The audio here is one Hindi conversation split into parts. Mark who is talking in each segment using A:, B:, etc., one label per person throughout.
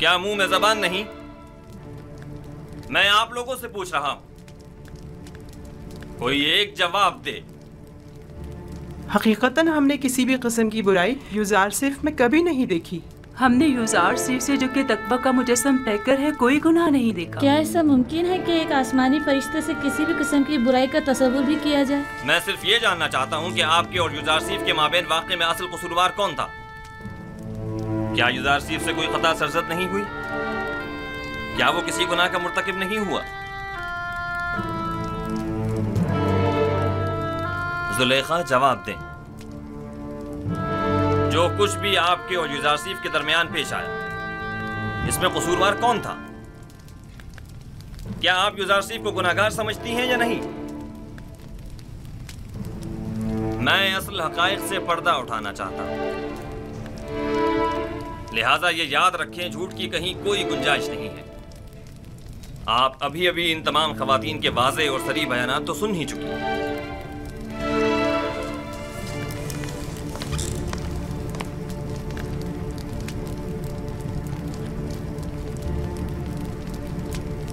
A: क्या मुंह में जबान नहीं? मैं आप लोगों से पूछ रहा हूं, कोई एक जवाब दे।
B: हकीकतन हमने किसी भी किस्म की बुराई यूज़ारसिफ में कभी नहीं देखी।
C: हमने यूज़ारसिफ से जो कि तकवा का मुजस्सम पैकर है कोई गुनाह नहीं देखा।
D: क्या ऐसा मुमकिन है कि एक आसमानी फरिश्ते से किसी भी किस्म की बुराई का तस्वुर भी किया जाए?
A: मैं सिर्फ ये जानना चाहता हूँ कि आपके और यूज़ारसिफ के माबेन वाक़ई में असल कसूरवार कौन था? क्या यूज़ारसिफ से कोई खता सरजद नहीं हुई? क्या वो किसी गुनाह का मुर्तकिब नहीं हुआ? जुलेखा जवाब दें। जो कुछ भी आपके और यूज़ारसिफ के दरमियान पेश आया, इसमें कसूरवार कौन था? क्या आप यूज़ारसिफ को गुनाहगार समझती हैं या नहीं? मैं असल हकायक से पर्दा उठाना चाहता हूं, लिहाजा ये याद रखें, झूठ की कहीं कोई गुंजाइश नहीं है। आप अभी अभी इन तमाम खवातीन के वाज़े और सरी बयानात तो सुन ही चुकी हैं।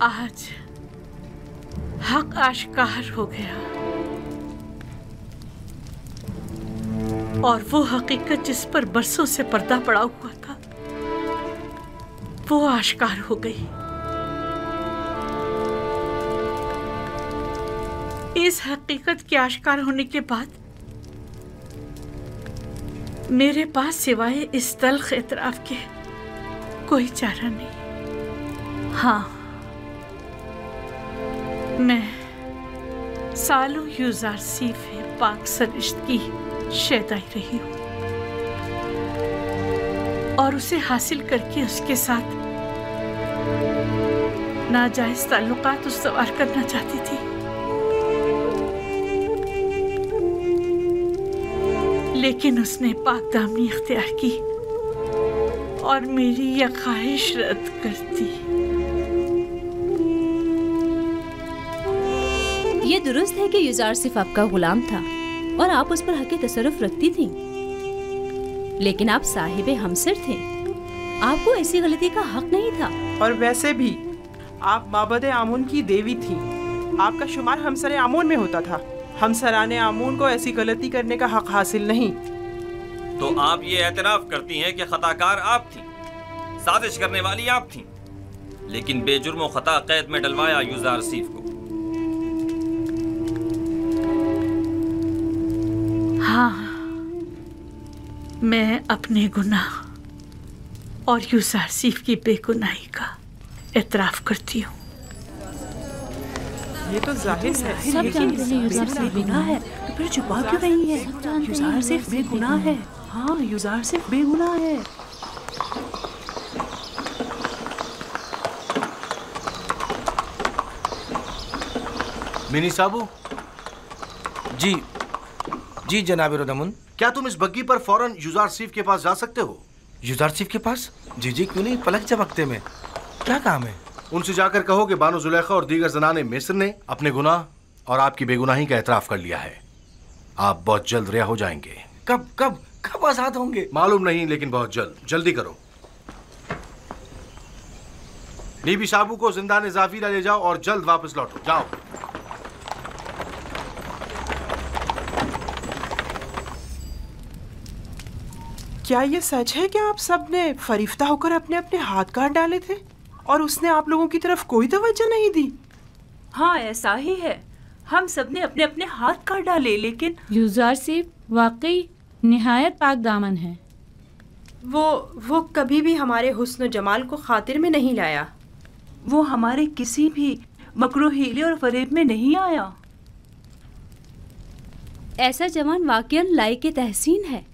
E: आज हक आश्कार हो गया और वो हकीकत जिस पर बरसों से पर्दा पड़ा हुआ था वो आश्कार हो गई। इस हकीकत के आश्कार होने के बाद मेरे पास सिवाय इस तल्ख एतराफ के कोई चारा नहीं। हाँ, मैं सालों यूज़ारसिफ पाक सरिश्त की शैदाई रही हूँ और उसे हासिल करके उसके साथ नाजायज ताल्लुकात उस्तवार करना चाहती थी, लेकिन उसने पाक दामनी इख्तियार की और मेरी यह ख्वाहिश रद्द कर दी।
F: ये दुरुस्त है कि यूज़ारसिफ आपका गुलाम था और आप उस पर हक तसर्रुफ रखती थीं, लेकिन आप साहिबे हमसर थे, आपको ऐसी गलती का हक नहीं था।
B: और वैसे भी आप माबद आमून की देवी थीं, आपका शुमार हमसर आमून में होता था। हमसराने आमून को ऐसी गलती करने का हक हासिल नहीं।
A: तो आप ये एतराफ करती हैं कि खताकार आप थीं, साजिश करने वाली आप थीं, लेकिन बेजुर्म खता कैद में डलवाया यूज़ारसिफ को।
E: हाँ, मैं अपने गुनाह और यूज़ारसिफ की बेगुनाही का एतराफ करती हूँ।
B: ये तो जाहिर है,
D: सब जानते हैं यूज़ारसिफ
C: बेगुनाह है, तो फिर छुपा क्यों रही है? यूज़ारसिफ बेगुनाह है। हाँ, यूज़ारसिफ बेगुनाह है।
G: मिनी साबू जी। जी जनाब रोदमुन।
H: क्या तुम इस बग्गी पर फौरन यूज़ारसिफ के पास जा सकते हो?
G: यूज़ारसिफ के पास? जी जी, क्यों नहीं, पलक झपकते में। क्या काम है?
H: उनसे जाकर कहो कि बानो जुलेखा और दीगर जनाने मिस्र ने अपने गुनाह और आपकी बेगुनाही का एतराफ कर लिया है। आप बहुत जल्द रिहा हो जाएंगे।
G: कब कब कब आजाद होंगे?
H: मालूम नहीं, लेकिन बहुत जल्द। जल्दी करो। नीबी साबू को जिंदान जाफिरा ले जाओ और जल्द वापस लौटो। जाओ।
B: क्या ये सच है कि आप सब ने फरिफ्ता होकर अपने अपने हाथ काट डाले थे और उसने आप लोगों की तरफ कोई तवज्जो नहीं दी?
C: हाँ, ऐसा ही है। हम सब ने अपने अपने हाथ काट डाले, लेकिन
D: यूज़ारसिफ वाकई निहायत पाक दामन है।
I: वो कभी भी हमारे हुस्न जमाल को खातिर में नहीं लाया।
C: वो हमारे किसी भी मकरू हीले और फरेब में नहीं आया।
F: ऐसा जवान वाकईन लायक तहसीन है।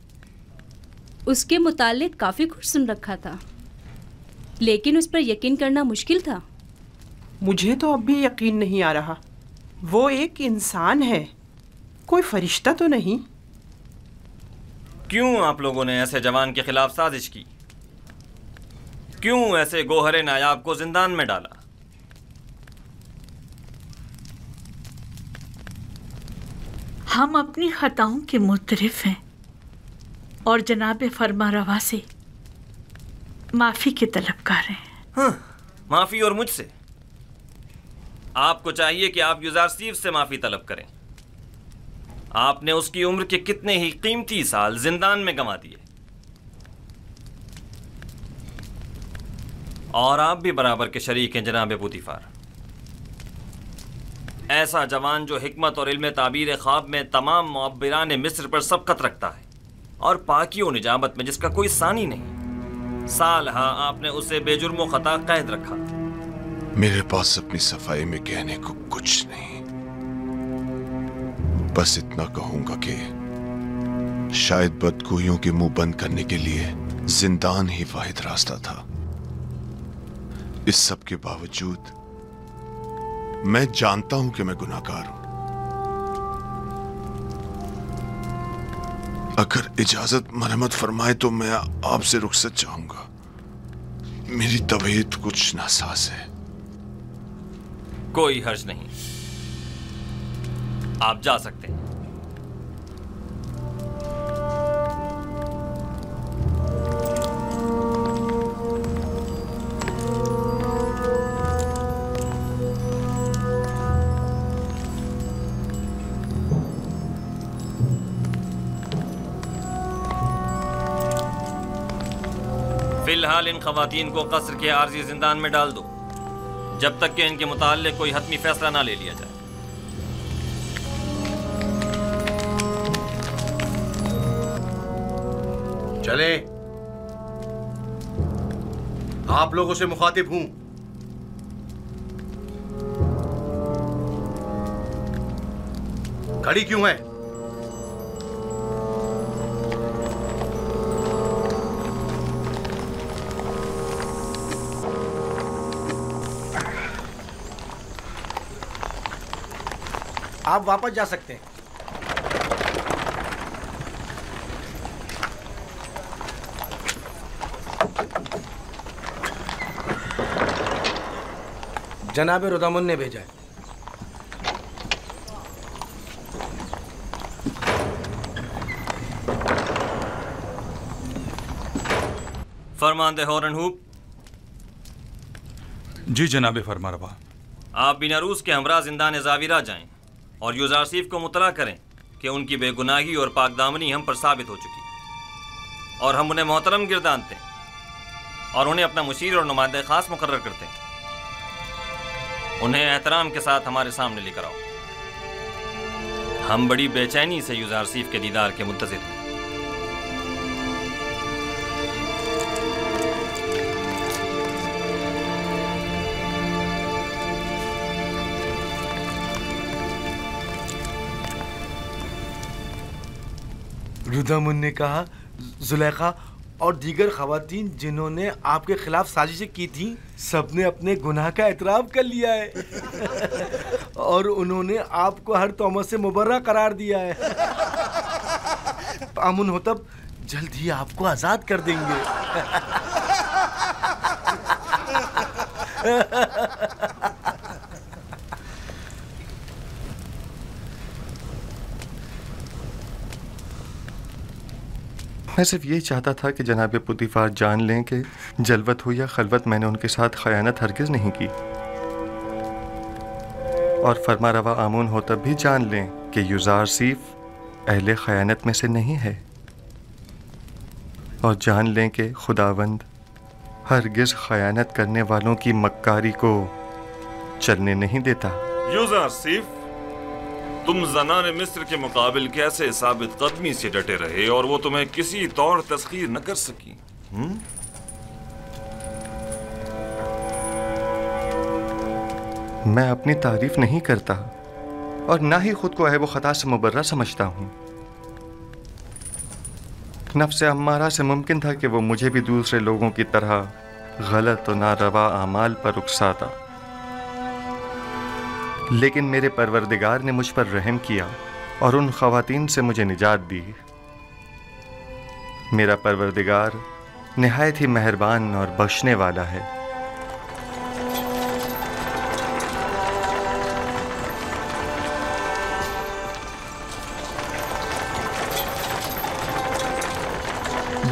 F: उसके मुतालिक काफ़ी कुछ सुन रखा था, लेकिन उस पर यकीन करना मुश्किल था।
B: मुझे तो अब भी यकीन नहीं आ रहा। वो एक इंसान है, कोई फरिश्ता तो नहीं।
A: क्यों आप लोगों ने ऐसे जवान के खिलाफ साजिश की? क्यों ऐसे गोहरे नायाब को जिंदान में डाला?
E: हम अपनी खताओं के मुतरिफ हैं और जनाब फरमारवा से माफी के तलबगार हैं।
A: हाँ, माफी और मुझसे? आपको चाहिए कि आप युजारसीफ से माफी तलब करें। आपने उसकी उम्र के कितने ही कीमती साल जिंदान में गंवा दिए, और आप भी बराबर के शरीक हैं जनाब पुतीफार। ऐसा जवान जो हिकमत और इल्म ताबीर ख्वाब में तमाम मुअब्बिरान मिस्र पर सबकत रखता है, और पाकी और निजामत में जिसका कोई सानी नहीं, सालहा आपने उसे बेजुर्म खता कैद रखा।
J: मेरे पास अपनी सफाई में कहने को कुछ नहीं, बस इतना कहूंगा कि शायद बदगोइयों के मुंह बंद करने के लिए जिंदान ही वाहिद रास्ता था। इस सब के बावजूद मैं जानता हूं कि मैं गुनाहगार हूं। अगर इजाजत मरहमत फरमाए तो मैं आपसे रुखसत चाहूंगा। मेरी तबीयत कुछ नासाज है।
A: कोई हर्ज नहीं, आप जा सकते हैं। फिलहाल इन खवातीन को कसर के आर्जी जिंदान में डाल दो, जब तक कि इनके मुताल्लिक कोई हतमी फैसला ना ले लिया जाए।
H: चले, आप लोगों से मुखातिब हूं। खड़ी क्यों है?
G: आप वापस जा सकते हैं। जनाब रुदामुन ने भेजा है।
A: फरमानदे होरनहूब।
K: जी जनाब फरमारवा।
A: आप बिना रूस के हमरा जिंदान ज़ाविरा जाएं और युजारसीफ को मुतला करें कि उनकी बेगुनाही और पाकदामनी हम पर साबित हो चुकी, और हम उन्हें मोहतरम गिरदानते हैं और उन्हें अपना मुशीर और नुमाइंदा खास मुकर्रर करते हैं। उन्हें एहतराम के साथ हमारे सामने लेकर आओ। हम बड़ी बेचैनी से युजारसीफ के दीदार के मुंतज़िर हैं।
G: रुदामुन ने कहा जुलेखा और दीगर खवातीन जिन्होंने आपके खिलाफ साजिशें की थी, सबने अपने गुनाह का एतराफ़ कर लिया है और उन्होंने आपको हर तोहमत से मुबर्रा करार दिया है। आमुन होतब जल्द ही आपको आज़ाद कर देंगे।
L: मैं सिर्फ यही चाहता था कि जनाब पुतीफार जान लें कि जलवत हो या खलवत मैंने उनके साथ खयानत हरगिज़ नहीं की, और फरमारवा आमून हो तब भी जान लें कि युजारसीफ अहले खयानत में से नहीं है, और जान लें कि खुदावंद हरगिज़ खयानत करने वालों की मक्कारी को चलने नहीं देता।
M: युजारसीफ, तुम ज़नाने मिस्र के मुकाबिल कैसे साबित कदमी से डटे रहे और वो तुम्हें किसी तौर तस्खीर न कर सकी?
L: मैं अपनी तारीफ नहीं करता और ना ही खुद को ऐब खता से मुबर्रा समझता हूँ। नफ्स अम्मारा से मुमकिन था कि वो मुझे भी दूसरे लोगों की तरह गलत और नारवा आमाल पर उकसाता, लेकिन मेरे परवरदिगार ने मुझ पर रहम किया और उन खवातीन से मुझे निजात दी। मेरा परवरदिगार निहायत ही मेहरबान और बख्शने वाला है।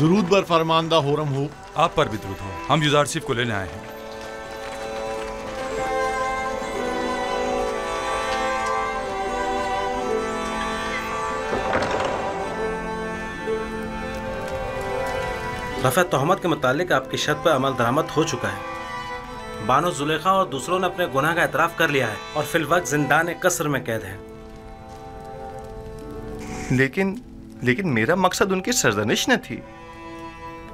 K: दुरूद बर फरमानदा होरम हो।
N: आप पर भी दुरूद हो। हम युजारसिफ को लेने आए हैं।
O: रफ़ा तोहमत के मुतालिक आपकी शर्त पर अमल दरामद हो चुका है। बानो जुलेखा और दूसरों ने अपने गुनाह का एतराफ़ कर लिया है और फिलवक्त जिंदान कसर में कैद है।
L: लेकिन मेरा मकसद उनकी सरजनिश न थी।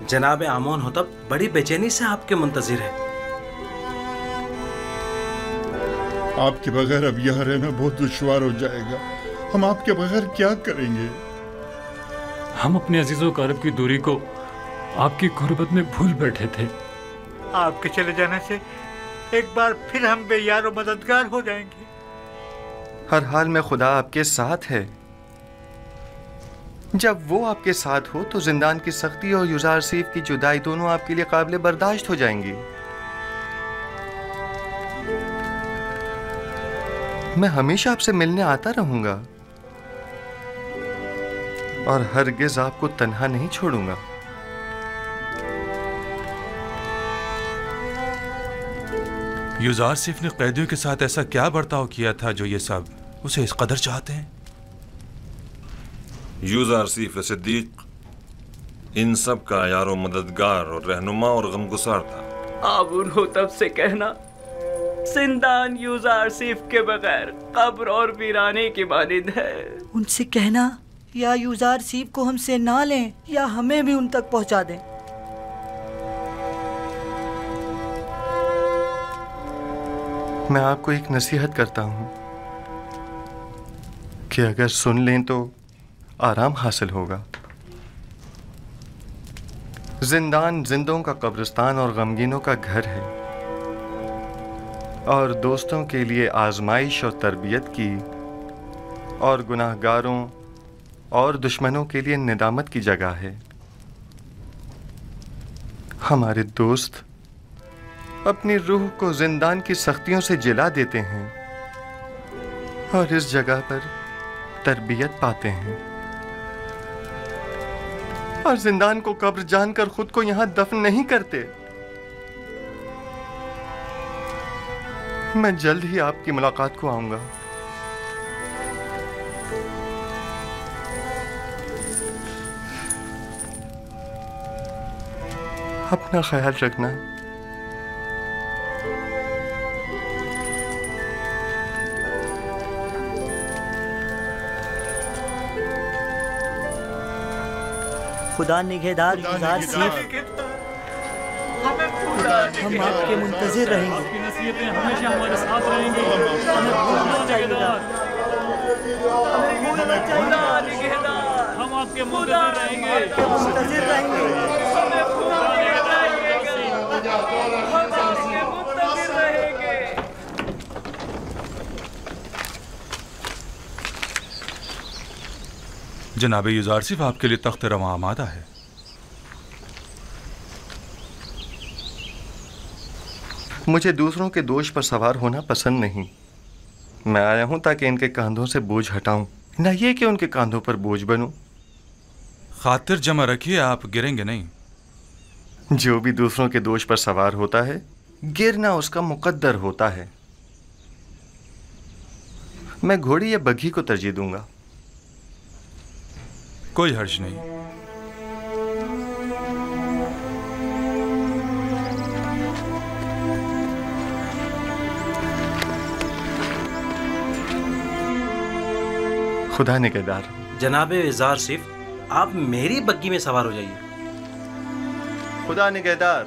O: जनाब आमोन होतब बड़ी बेचैनी से आपके मुंतजिर है।
K: आपके बगैर अब यहाँ रहना बहुत दुश्वार हो जाएगा। हम आपके बगैर क्या करेंगे?
P: हम अपने अजीजों कारब की दूरी को आपकी गुर्बत में भूल बैठे थे।
Q: आपके चले जाने से एक बार फिर हम बेयार और मददगार हो जाएंगे।
L: हर हाल में खुदा आपके साथ है। जब वो आपके साथ हो तो जिंदान की सख्ती और युजारसिफ की जुदाई दोनों आपके लिए काबिल बर्दाश्त हो जाएंगी। मैं हमेशा आपसे मिलने आता रहूंगा और हरगिज आपको तन्हा नहीं छोड़ूंगा।
N: युजारसिफ ने कैदियों के साथ ऐसा क्या बर्ताव किया था जो ये सब उसे इस कदर चाहते हैं?
M: युजारसिफ सिद्दीक इन सब का यारो मददगार और रहनुमा और गमगुसार था।
C: आमून होतब से कहना जिंदान युजारसिफ के बगैर कब्र और वीराने की मानिंद है।
R: उनसे कहना या युजारसिफ को हमसे ना लें या हमें भी उन तक पहुंचा दें।
L: मैं आपको एक नसीहत करता हूं कि अगर सुन लें तो आराम हासिल होगा। जिंदान जिंदों का कब्रिस्तान और गमगीनों का घर है और दोस्तों के लिए आजमाइश और तरबियत की और गुनाहगारों और दुश्मनों के लिए निदामत की जगह है। हमारे दोस्त अपनी रूह को जिंदान की सख्तियों से जिला देते हैं और इस जगह पर तरबियत पाते हैं और जिंदान को कब्र जानकर खुद को यहां दफन नहीं करते। मैं जल्द ही आपकी मुलाकात को आऊंगा। अपना ख्याल रखना।
R: खुदा निगहदार युजारसिफ, हम आपके मुंतजिर रहेंगे।
P: आपकी नसीहतें हमेशा हमारे साथ रहेंगी। हमें भूलना चाहिए। हम आपके मुंतजिर रहेंगे।
N: जनाब युजारसिफ आपके लिए तख्त रवां आमादा है।
L: मुझे दूसरों के दोष पर सवार होना पसंद नहीं। मैं आया हूं ताकि इनके कांधों से बोझ हटाऊं, न ये कि उनके कांधों पर बोझ बनूं।
N: खातिर जमा रखिए, आप गिरेंगे नहीं।
L: जो भी दूसरों के दोष पर सवार होता है गिरना उसका मुकद्दर होता है। मैं घोड़ी या बग्घी को तरजीह दूंगा।
N: कोई हर्ज नहीं।
L: खुदा निगहदार।
O: जनाब युजारसिफ, आप मेरी बग्गी में सवार हो जाइए।
L: खुदा निगहदार।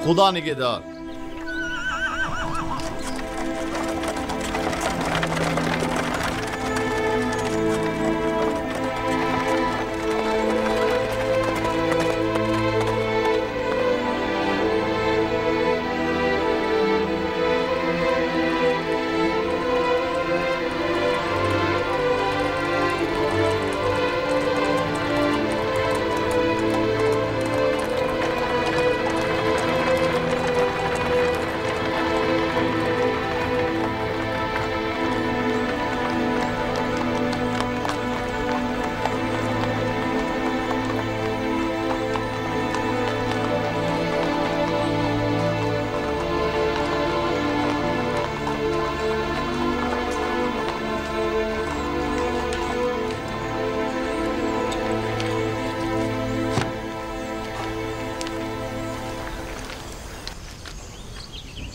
K: खुदा निगहदार।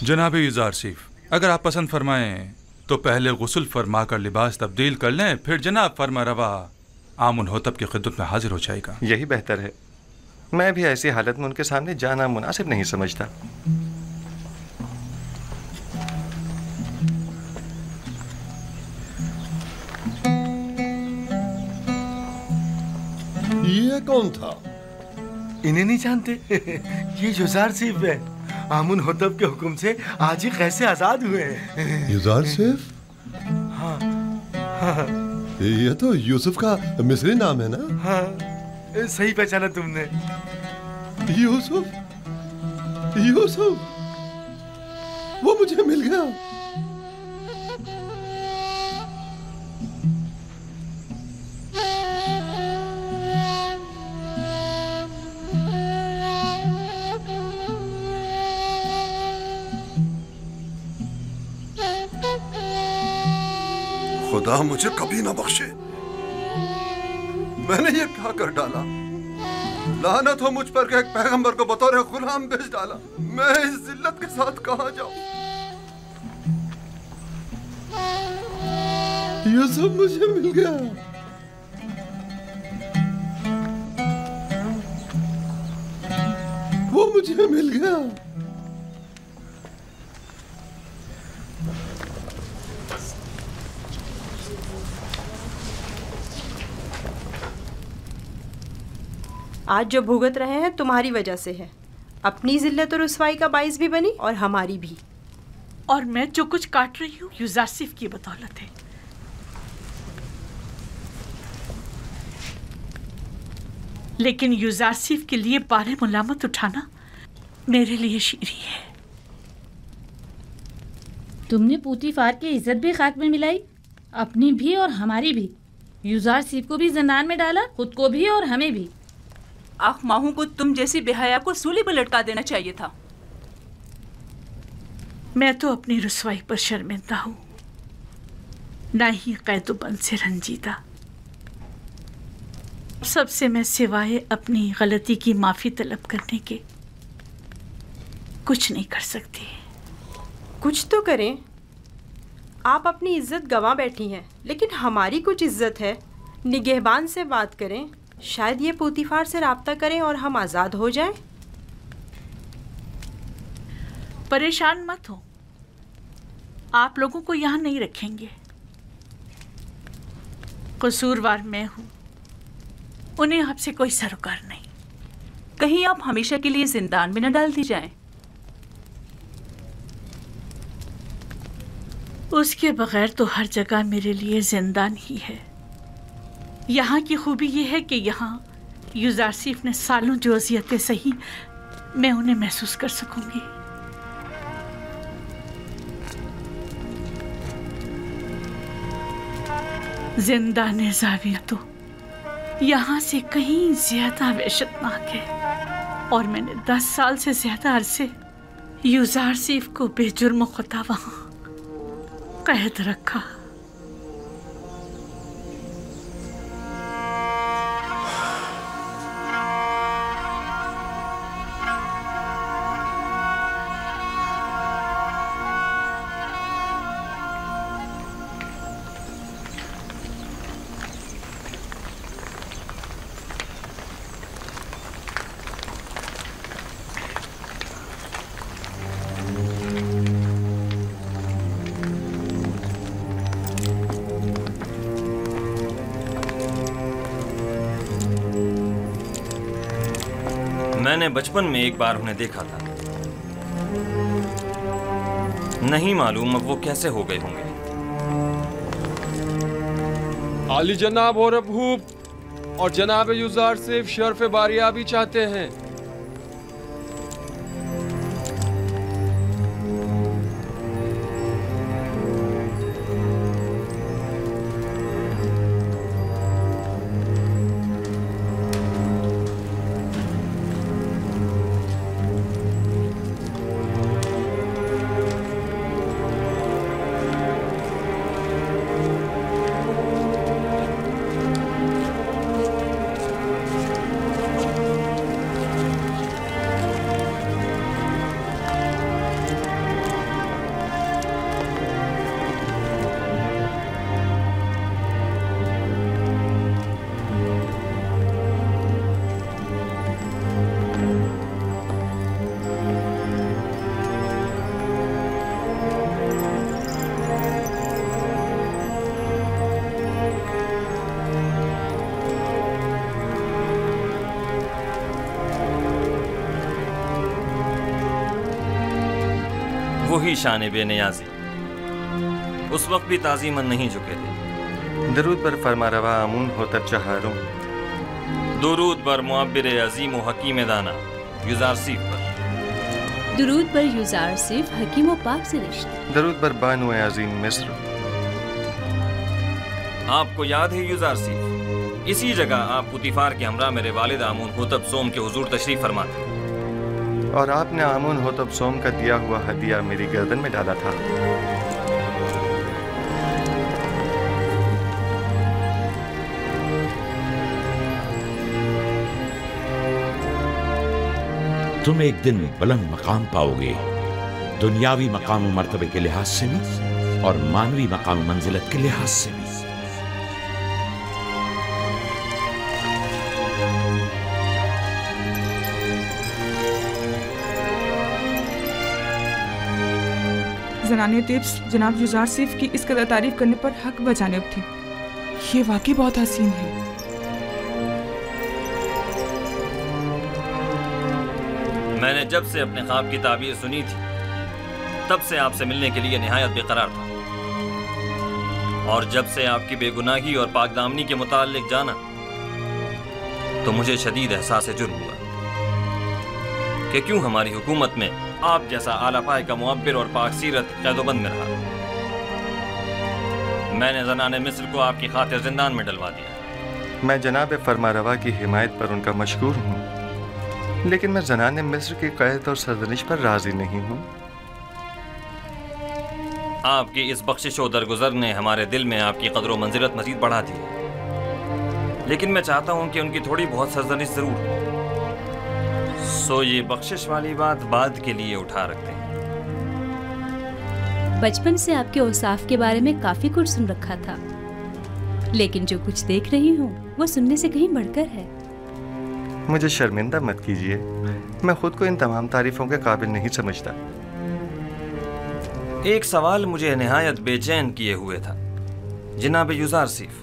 N: जनाब युजारसीफ, अगर आप पसंद फरमाएं तो पहले गुस्ल फरमा कर लिबास तब्दील कर लें, फिर जनाब फरमा रवा आमुन होतब की खिदमत में हाजिर हो जाएगा।
L: यही बेहतर है। मैं भी ऐसी हालत में उनके सामने जाना मुनासिब नहीं समझता।
S: ये कौन था?
G: इन्हें नहीं जानते? ये युजारसीफ है। आमुन होतब के हुक्म से आज ही कैसे आजाद हुए हैं।
S: युजारसीफ?
G: हाँ, हाँ।
S: ये तो यूसुफ का मिस्री नाम है ना?
G: हाँ, सही पहचाना तुमने।
S: यूसुफ, यूसुफ, वो मुझे मिल गया।
T: खुदा मुझे कभी ना बख्शे। मैंने ये क्या कर डाला? लानत हो मुझ पर कि एक पैगंबर को बतौर गुलाम भेज डाला। मैं इस जिल्लत के साथ कहां जाऊं?
S: ये सब मुझे मिल गया। वो मुझे मिल गया।
I: आज जो भुगत रहे हैं तुम्हारी वजह से है। अपनी जिल्लत और रुसवाई का बाइस भी बनी और हमारी भी।
E: और मैं जो कुछ काट रही हूँ युजारसीफ की बदौलत है। लेकिन युजारसीफ के लिए बारे मुलामत उठाना मेरे लिए शीरी है।
D: तुमने पूतीफार की इज्जत भी खाक में मिलाई, अपनी भी और हमारी भी। युजारसीफ को भी जिंदान में डाला, खुद को भी और हमें भी।
U: आख माहू को तुम जैसी बेहया को सूली पर लटका देना चाहिए था।
E: मैं तो अपनी रुसवाई पर शर्मिंदा हूँ, ना ही कैदुबंद से रंजीदा। सबसे मैं सिवाय अपनी गलती की माफी तलब करने के कुछ नहीं कर सकती।
I: कुछ तो करें। आप अपनी इज्जत गंवा बैठी हैं, लेकिन हमारी कुछ इज्जत है। निगहबान से बात करें, शायद ये पूतीफार से राब्ता करें और हम आज़ाद हो जाएं।
E: परेशान मत हो, आप लोगों को यहाँ नहीं रखेंगे। कसूरवार मैं हूँ, उन्हें आपसे कोई सरोकार नहीं।
U: कहीं आप हमेशा के लिए जिंदान में न डाल दी जाएं।
E: उसके बगैर तो हर जगह मेरे लिए जिंदान ही है। यहाँ की खूबी ये है कि यहाँ युजारसीफ ने सालों जो अज़ियतें सही, मैं उन्हें महसूस कर सकूंगी। जिंदान ज़ाविया तो यहाँ से कहीं ज्यादा वहशतनाक है, और मैंने 10 साल से ज्यादा अरसे युजारसीफ को बेजुर्म खुदा वहाँ कैद रखा।
A: मैंने बचपन में एक बार उन्हें देखा था। नहीं मालूम अब वो कैसे हो गए होंगे।
V: आली जनाब और अबूब और जनाब युजारसीफ शर्फ बारियाबी चाहते हैं।
A: वही शान बेनियाजी उस वक्त भी ताज़ीमन नहीं झुके थे।
L: दरूद पर फरमारवा आमून हो तब चहारों,
A: दुरूद पर मुअब्बिर अजीम व हकीम दाना युज़ारसीफ पर,
B: दुरूद पर युज़ारसीफ हकीम व पाक सिरिश्त,
L: दरूद पर बानो अजीम मिस्र।
A: आपको याद है युज़ारसीफ, इसी जगह आप पुतीफार के हमरा मेरे वालिद आमून होतब सोम के हुजूर तशरीफ फरमा थे,
L: और आपने आमून होतब सोम का दिया हुआ हदिया मेरी गर्दन में डाला था।
F: तुम एक दिन बुलंद मकाम पाओगे, दुनियावी मकाम मर्तबे के लिहाज से भी और मानवी मकाम मंजिलत के लिहाज से भी।
W: ज़नाने तिब्स जनाब युज़ारसीफ की इस कदर तारीफ करने पर हक बजानिब थी। ये वाकई बहुत हसीन है।
A: मैंने जब से अपने ख्वाब की ताबीर सुनी थी तब से आपसे मिलने के लिए निहायत बेकरार था, और जब से आपकी बेगुनाही और पाकदामनी के मुताल्लिक जाना तो मुझे शदीद एहसास जुर्म हुआ कि क्यों हमारी हुकूमत में आप जैसा आला पाए का मुअब्बिर और पाक सीरत कैदोबंद में रहा। मैंने ज़नाने मिस्र को आपकी खातिर जिंदान में डलवा दिया।
L: मैं जनाब फरमारवा की हिमायत पर उनका मशकूर हूँ, लेकिन मैं ज़नाने मिस्र की क़ैद और सरजनिश पर राज़ी नहीं हूँ।
A: आपकी इस बख्शिश और दरगुजर ने हमारे दिल में आपकी कदर व मंजिलत मज़ीद बढ़ा दी, लेकिन मैं चाहता हूँ कि उनकी थोड़ी बहुत सरजनिश ज़रूर हो। सो ये बख्शिश वाली बात बाद के लिए उठा रखते हैं।
B: बचपन से आपके औसाफ के बारे में काफी कुछ सुन रखा था, लेकिन जो कुछ देख रही हूँ वो सुनने से कहीं बढ़कर है।
L: मुझे शर्मिंदा मत कीजिए, मैं खुद को इन तमाम तारीफों के काबिल नहीं समझता।
A: एक सवाल मुझे निहायत बेचैन किए हुए था। जनाब युज़ारसीफ,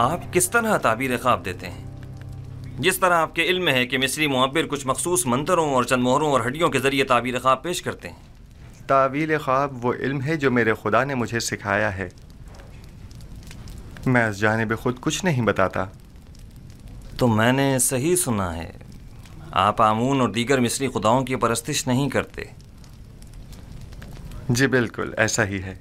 A: आप किस तरह ताबीर ख्वाब देते हैं? जिस तरह आपके इल्म है कि मिस्री मुअब्बिर कुछ मखसूस मंतरों और चंद मोहरों और हड्डियों के जरिए ताबीर ख्वाब पेश करते हैं।
L: तावील ख्वाब वो इल्म है जो मेरे खुदा ने मुझे सिखाया है। मैं इस जानिब खुद कुछ नहीं बताता।
A: तो मैंने सही सुना है, आप आमून और दीगर मिस्री खुदाओं की परस्तिश नहीं करते?
L: जी बिल्कुल ऐसा ही है।